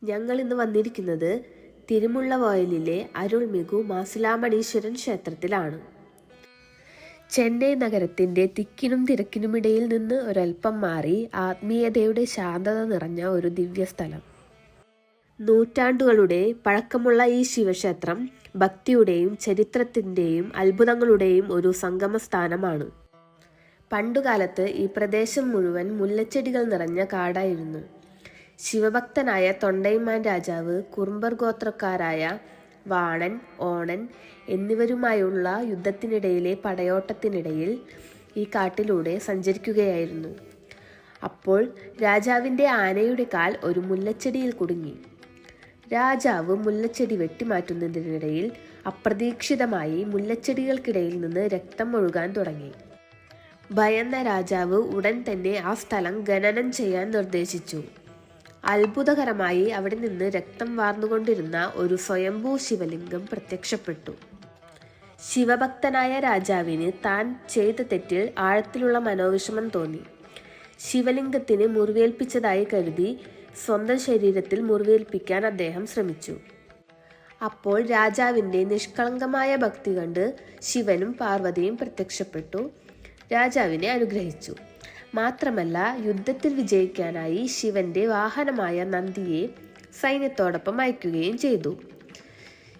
ഞങ്ങൾ ഇന്ന് വന്നിരിക്കുന്നത് തിരുമുള്ളവായലിലെ അരുൾമികു മാസിലാമണീശ്വരൻ ക്ഷേത്രത്തിലാണ്. ചെന്നൈ നഗരത്തിൻ്റെ തിക്കിനും തിരക്കിനുമിടയിൽ നിന്ന് ഒരൽപ്പം മാറി ആത്മീയതയുടെ ശാന്തത നിറഞ്ഞ ഒരു ദിവ്യസ്ഥലം. നൂറ്റാണ്ടുകളുടെ പഴക്കമുള്ള ഈ ശിവക്ഷേത്രം ഭക്തിയുടെയും ചരിത്രത്തിൻ്റെയും അത്ഭുതങ്ങളുടെയും ഒരു സംഗമസ്ഥാനമാണ്. പണ്ടുകാലത്ത് ഈ പ്രദേശം മുഴുവൻ മുല്ലച്ചെടികൾ നിറഞ്ഞ കാടായിരുന്നു. ശിവഭക്തനായ തൊണ്ടൈമാൻ രാജാവ് കുറുമ്പർ ഗോത്രക്കാരായ വാണൻ, ഓണൻ എന്നിവരുമായുള്ള യുദ്ധത്തിനിടയിലെ പടയോട്ടത്തിനിടയിൽ ഈ കാട്ടിലൂടെ സഞ്ചരിക്കുകയായിരുന്നു. അപ്പോൾ രാജാവിൻ്റെ ആനയുടെ കാൽ ഒരു മുല്ലച്ചെടിയിൽ കുടുങ്ങി. രാജാവ് മുല്ലച്ചെടി വെട്ടിമാറ്റുന്നതിനിടയിൽ അപ്രതീക്ഷിതമായി മുല്ലച്ചെടികൾക്കിടയിൽ നിന്ന് രക്തം ഒഴുകാൻ തുടങ്ങി. ഭയന്ന രാജാവ് ഉടൻ തന്നെ ആ സ്ഥലം ഖനനം ചെയ്യാൻ നിർദ്ദേശിച്ചു. അത്ഭുതകരമായി അവിടെ നിന്ന് രക്തം വാർന്നുകൊണ്ടിരുന്ന ഒരു സ്വയംഭൂ ശിവലിംഗം പ്രത്യക്ഷപ്പെട്ടു. ശിവഭക്തനായ രാജാവിന് താൻ ചെയ്ത തെറ്റിൽ ആഴത്തിലുള്ള മനോവിഷമം തോന്നി. ശിവലിംഗത്തിന് മുറിവേൽപ്പിച്ചതായി കരുതി സ്വന്തം ശരീരത്തിൽ മുറിവേൽപ്പിക്കാൻ അദ്ദേഹം ശ്രമിച്ചു. അപ്പോൾ രാജാവിൻ്റെ നിഷ്കളങ്കമായ ഭക്തി കണ്ട് ശിവനും പാർവതിയും പ്രത്യക്ഷപ്പെട്ടു രാജാവിനെ അനുഗ്രഹിച്ചു. മാത്രമല്ല, യുദ്ധത്തിൽ വിജയിക്കാനായി ശിവന്റെ വാഹനമായ നന്ദിയെ സൈന്യത്തോടൊപ്പം അയക്കുകയും ചെയ്തു.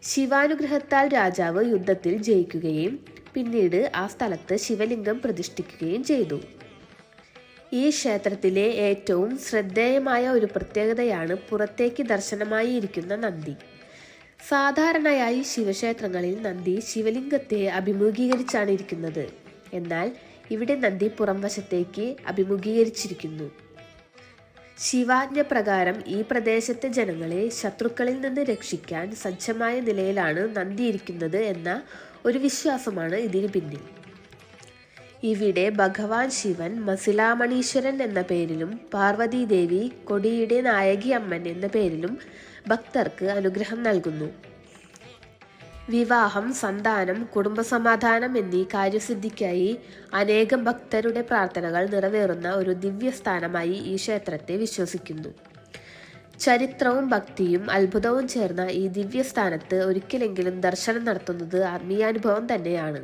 ശിവാനുഗ്രഹത്താൽ രാജാവ് യുദ്ധത്തിൽ ജയിക്കുകയും പിന്നീട് ആ സ്ഥലത്ത് ശിവലിംഗം പ്രതിഷ്ഠിക്കുകയും ചെയ്തു. ഈ ക്ഷേത്രത്തിലെ ഏറ്റവും ശ്രദ്ധേയമായ ഒരു പ്രത്യേകതയാണ് പുറത്തേക്ക് ദർശനമായി ഇരിക്കുന്ന നന്ദി. സാധാരണയായി ശിവക്ഷേത്രങ്ങളിൽ നന്ദി ശിവലിംഗത്തെ അഭിമുഖീകരിച്ചാണ് ഇരിക്കുന്നത്. എന്നാൽ ഇവിടെ നന്ദി പുറംവശത്തേക്ക് അഭിമുഖീകരിച്ചിരിക്കുന്നു. ശിവാജ്ഞ പ്രകാരം ഈ പ്രദേശത്തെ ജനങ്ങളെ ശത്രുക്കളിൽ നിന്ന് രക്ഷിക്കാൻ സജ്ജമായ നിലയിലാണ് നന്ദി ഇരിക്കുന്നത് എന്ന ഒരു വിശ്വാസമാണ് ഇതിന് പിന്നിൽ. ഇവിടെ ഭഗവാൻ ശിവൻ മസിലാമണീശ്വരൻ എന്ന പേരിലും പാർവതീദേവി കൊടിയുടെ നായകി അമ്മൻ എന്ന പേരിലും ഭക്തർക്ക് അനുഗ്രഹം നൽകുന്നു. വിവാഹം, സന്താനം, കുടുംബസമാധാനം എന്നീ കാര്യസിദ്ധിക്കായി അനേകം ഭക്തരുടെ പ്രാർത്ഥനകൾ നിറവേറുന്ന ഒരു ദിവ്യസ്ഥാനമായി ഈ ക്ഷേത്രത്തെ വിശ്വസിക്കുന്നു. ചരിത്രവും ഭക്തിയും അത്ഭുതവും ചേർന്ന ഈ ദിവ്യസ്ഥാനത്ത് ഒരിക്കലെങ്കിലും ദർശനം നടത്തുന്നത് ആത്മീയാനുഭവം തന്നെയാണ്.